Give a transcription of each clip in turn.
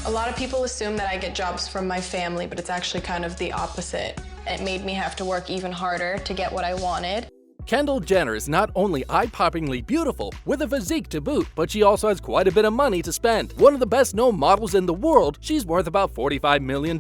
A lot of people assume that I get jobs from my family, but it's actually kind of the opposite. It made me have to work even harder to get what I wanted. Kendall Jenner is not only eye-poppingly beautiful, with a physique to boot, but she also has quite a bit of money to spend. One of the best-known models in the world, she's worth about $45 million.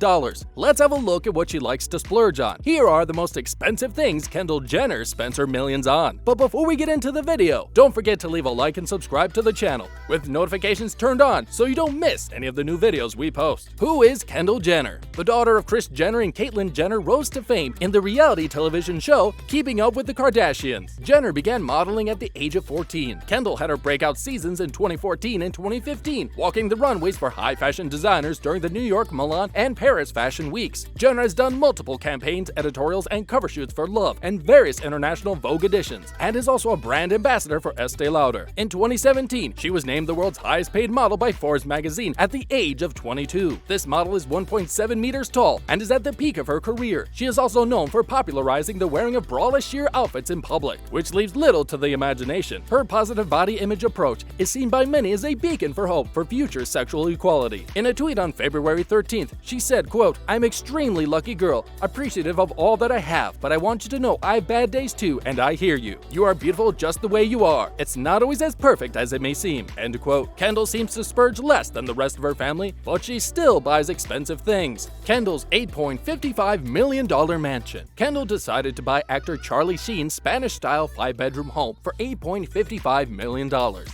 Let's have a look at what she likes to splurge on. Here are the most expensive things Kendall Jenner spends her millions on. But before we get into the video, don't forget to leave a like and subscribe to the channel, with notifications turned on so you don't miss any of the new videos we post. Who is Kendall Jenner? The daughter of Kris Jenner and Caitlyn Jenner rose to fame in the reality television show Keeping Up with the Kardashians. Jenner began modeling at the age of 14. Kendall had her breakout seasons in 2014 and 2015, walking the runways for high fashion designers during the New York, Milan, and Paris fashion weeks. Jenner has done multiple campaigns, editorials, and cover shoots for Love and various international Vogue editions, and is also a brand ambassador for Estee Lauder. In 2017, she was named the world's highest paid model by Forbes magazine at the age of 22. This model is 1.7 meters tall and is at the peak of her career. She is also known for popularizing the wearing of braless sheer outfits in public, which leaves little to the imagination. Her positive body image approach is seen by many as a beacon for hope for future sexual equality. In a tweet on February 13th, she said, quote, "I'm extremely lucky girl, appreciative of all that I have, but I want you to know I have bad days too, and I hear you. You are beautiful just the way you are. It's not always as perfect as it may seem." End quote. Kendall seems to splurge less than the rest of her family, but she still buys expensive things. Kendall's $8.55 million mansion. Kendall decided to buy actor Charlie Sheen's Spanish-style 5-bedroom home for $8.55 million.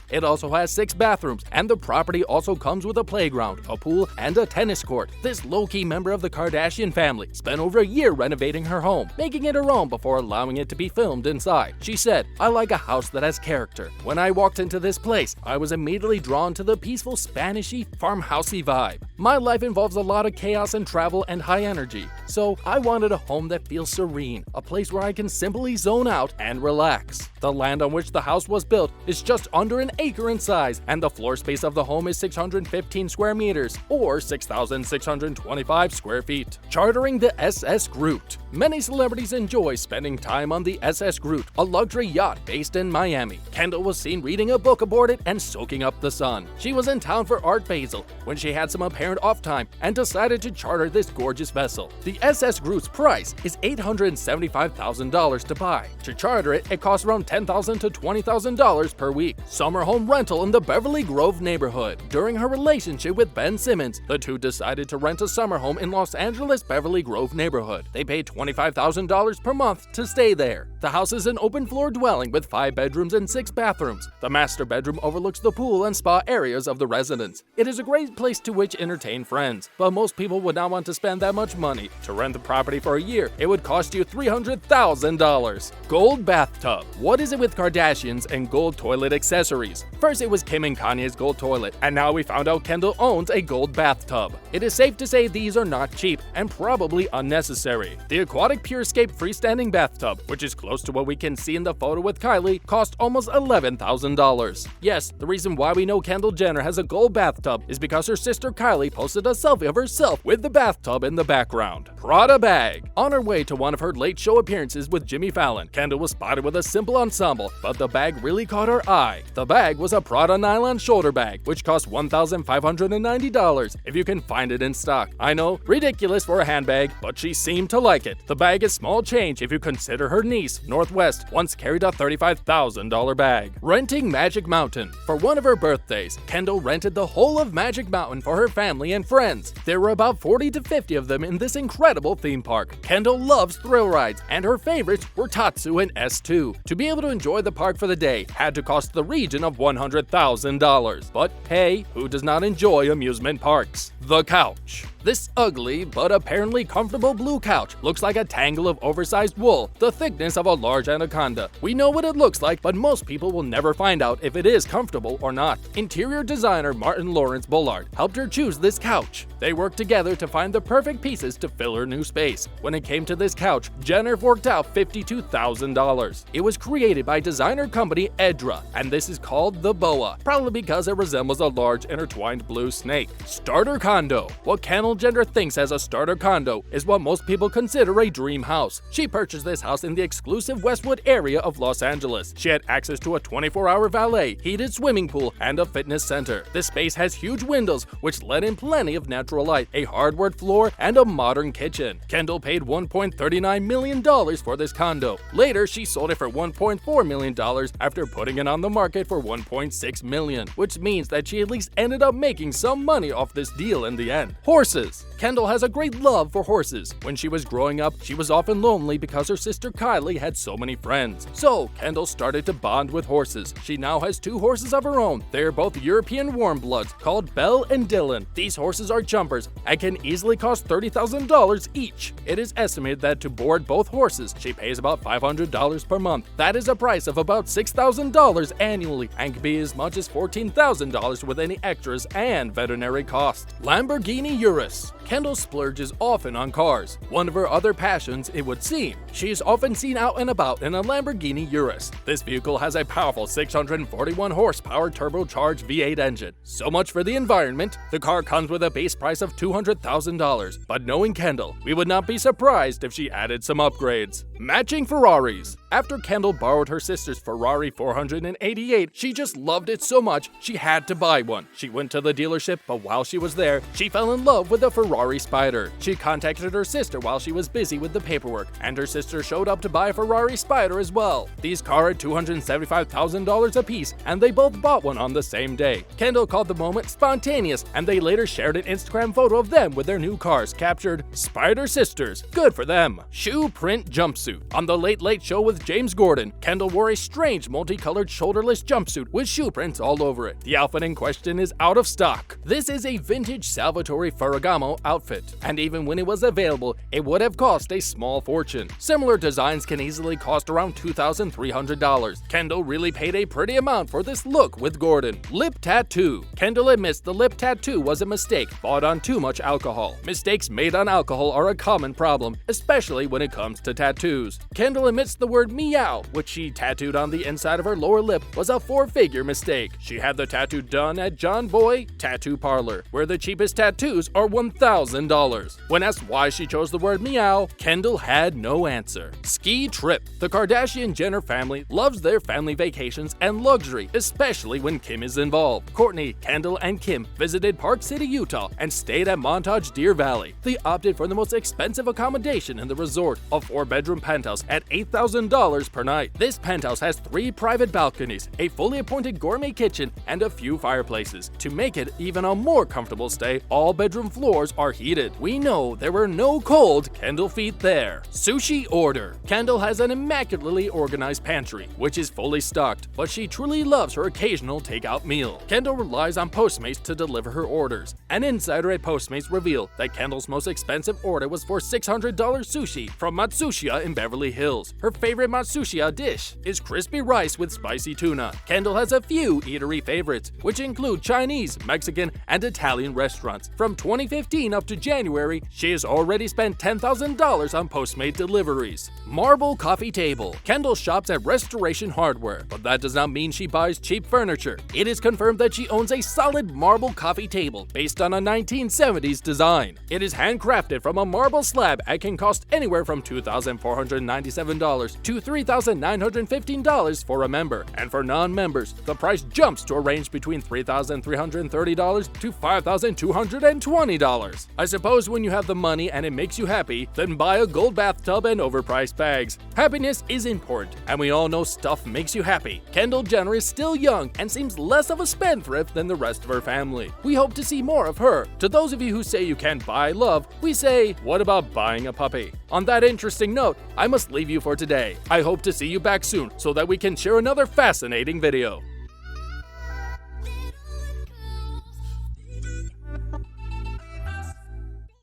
It also has 6 bathrooms, and the property also comes with a playground, a pool, and a tennis court. This low-key member of the Kardashian family spent over a year renovating her home, making it her own before allowing it to be filmed inside. She said, "I like a house that has character. When I walked into this place, I was immediately drawn to the peaceful Spanish-y, farmhousey vibe. My life involves a lot of chaos and travel and high energy, so I wanted a home that feels serene, a place where I can simply zone out and relax." The land on which the house was built is just under an acre in size, and the floor space of the home is 615 square meters, or 6,625 square feet. Chartering the SS Groot. Many celebrities enjoy spending time on the SS Groot, a luxury yacht based in Miami. Kendall was seen reading a book aboard it and soaking up the sun. She was in town for Art Basel when she had some apparent off time and decided to charter this gorgeous vessel. The SS Groot's price is $875,000 to buy. To charter it costs around $10,000 to $20,000 per week. Summer home rental in the Beverly Grove neighborhood. During her relationship with Ben Simmons, the two decided to rent a summer home in Los Angeles' Beverly Grove neighborhood. They paid $25,000 per month to stay there. The house is an open-floor dwelling with 5 bedrooms and 6 bathrooms. The master bedroom overlooks the pool and spa areas of the residence. It is a great place to which entertain friends, but most people would not want to spend that much money. To rent the property for a year, it would cost you $300,000. Gold bathtub. What is it with Kardashians and gold toilet accessories? First it was Kim and Kanye's gold toilet, and now we found out Kendall owns a gold bathtub. It is safe to say these are not cheap and probably unnecessary. The Aquatic Purescape freestanding bathtub, which is close to what we can see in the photo with Kylie, cost almost $11,000. Yes, the reason why we know Kendall Jenner has a gold bathtub is because her sister Kylie posted a selfie of herself with the bathtub in the background. Prada bag. On her way to one of her late show appearances with Jimmy Fallon, Kendall was spotted with a simple ensemble, but the bag really caught her eye. The bag was a Prada nylon shoulder bag, which cost $1,590 if you can find it in stock. I know, ridiculous for a handbag, but she seemed to like it. The bag is small change if you consider her niece, Northwest, once carried a $35,000 bag. Renting Magic Mountain. For one of her birthdays, Kendall rented the whole of Magic Mountain for her family and friends. There were about 40 to 50 of them in this incredible theme park. Kendall loves thrill rides, and her favorites were Tatsu and S2. To be able to enjoy the park for the day had to cost the region of $100,000. But hey, who does not enjoy amusement parks? The couch. This ugly but apparently comfortable blue couch looks like a tangle of oversized wool, the thickness of a large anaconda. We know what it looks like, but most people will never find out if it is comfortable or not. Interior designer Martin Lawrence Bullard helped her choose this couch. They worked together to find the perfect pieces to fill her new space. When it came to this couch, Jenner forked out $52,000. It was created by designer company Edra, and this is called the Boa, probably because it resembles a large intertwined blue snake. Starter condo. What Kendall Jenner thinks as a starter condo is what most people consider a dream house. She purchased this house in the exclusive Westwood area of Los Angeles. She had access to a 24-hour valet, heated swimming pool, and a fitness center. This space has huge windows, which let in plenty of natural light, a hardwood floor, and a modern kitchen. Kendall paid $1.39 million for this condo. Later, she sold it for $1.4 million after putting it on the market for $1.6 million, which means that she at least ended up making some money off this deal in the end. Horses. Kendall has a great love for horses. When she was growing up, she was often lonely because her sister Kylie had so many friends. So, Kendall started to bond with horses. She now has 2 horses of her own. They are both European warm bloods called Belle and Dylan. These horses are jumpers and can easily cost $30,000 each. It is estimated that to board both horses, she pays about $500 per month. That is a price of about $6,000 annually and can be as much as $14,000 with any extras and veterinary costs. Lamborghini Urus. Kendall splurges often on cars. One of her other passions, it would seem. She is often seen out and about in a Lamborghini Urus. This vehicle has a powerful 641 horsepower turbocharged V8 engine. So much for the environment. The car comes with a base price of $200,000. But knowing Kendall, we would not be surprised if she added some upgrades. Matching Ferraris. After Kendall borrowed her sister's Ferrari 488, she just loved it so much she had to buy one. She went to the dealership, but while she was there, she fell in love with the Ferrari Spider. She contacted her sister while she was busy with the paperwork, and her sister showed up to buy a Ferrari Spider as well. These cars are $275,000 apiece, and they both bought one on the same day. Kendall called the moment spontaneous, and they later shared an Instagram photo of them with their new cars, captured Spider Sisters. Good for them. Shoe print jumpsuit. On the Late Late Show with James Gordon, Kendall wore a strange multicolored shoulderless jumpsuit with shoe prints all over it. The outfit in question is out of stock. This is a vintage Salvatore Ferragamo outfit, and even when it was available, it would have cost a small fortune. Similar designs can easily cost around $2,300. Kendall really paid a pretty amount for this look with Gordon. Lip tattoo. Kendall admits the lip tattoo was a mistake bought on too much alcohol. Mistakes made on alcohol are a common problem, especially when it comes to tattoos. Kendall admits the word meow, which she tattooed on the inside of her lower lip, was a 4-figure mistake. She had the tattoo done at John Boy Tattoo Parlor, where the cheapest tattoos are $1,000. When asked why she chose the word meow, Kendall had no answer. Ski trip. The Kardashian-Jenner family loves their family vacations and luxury, especially when Kim is involved. Kourtney, Kendall, and Kim visited Park City, Utah, and stayed at Montage Deer Valley. They opted for the most expensive accommodation in the resort, a 4-bedroom penthouse at $8,000 per night. This penthouse has 3 private balconies, a fully appointed gourmet kitchen, and a few fireplaces. To make it even a more comfortable stay, all bedroom floors are heated. We know there were no cold Kendall feet there. Sushi order. Kendall has an immaculately organized pantry, which is fully stocked, but she truly loves her occasional takeout meal. Kendall relies on Postmates to deliver her orders. An insider at Postmates revealed that Kendall's most expensive order was for $600 sushi from Matsushita in Beverly Hills. Her favorite Matsushita dish is crispy rice with spicy tuna. Kendall has a few eatery favorites, which include Chinese, Mexican, and Italian restaurants. From 2015 up to January, she has already spent $10,000 on Postmate deliveries. Marble coffee table. Kendall shops at Restoration Hardware, but that does not mean she buys cheap furniture. It is confirmed that she owns a solid marble coffee table based on a 1970s design. It is handcrafted from a marble slab and can cost anywhere from $2,497 to $3,915 for a member, and for non-members, the price jumps to a range between $3,330 to $5,220. I suppose when you have the money and it makes you happy, then buy a gold bathtub and overpriced bags. Happiness is important, and we all know stuff makes you happy. Kendall Jenner is still young and seems less of a spendthrift than the rest of her family. We hope to see more of her. To those of you who say you can't buy love, we say, what about buying a puppy? On that interesting note, I must leave you for today. I hope to see you back soon so that we can share another fascinating video.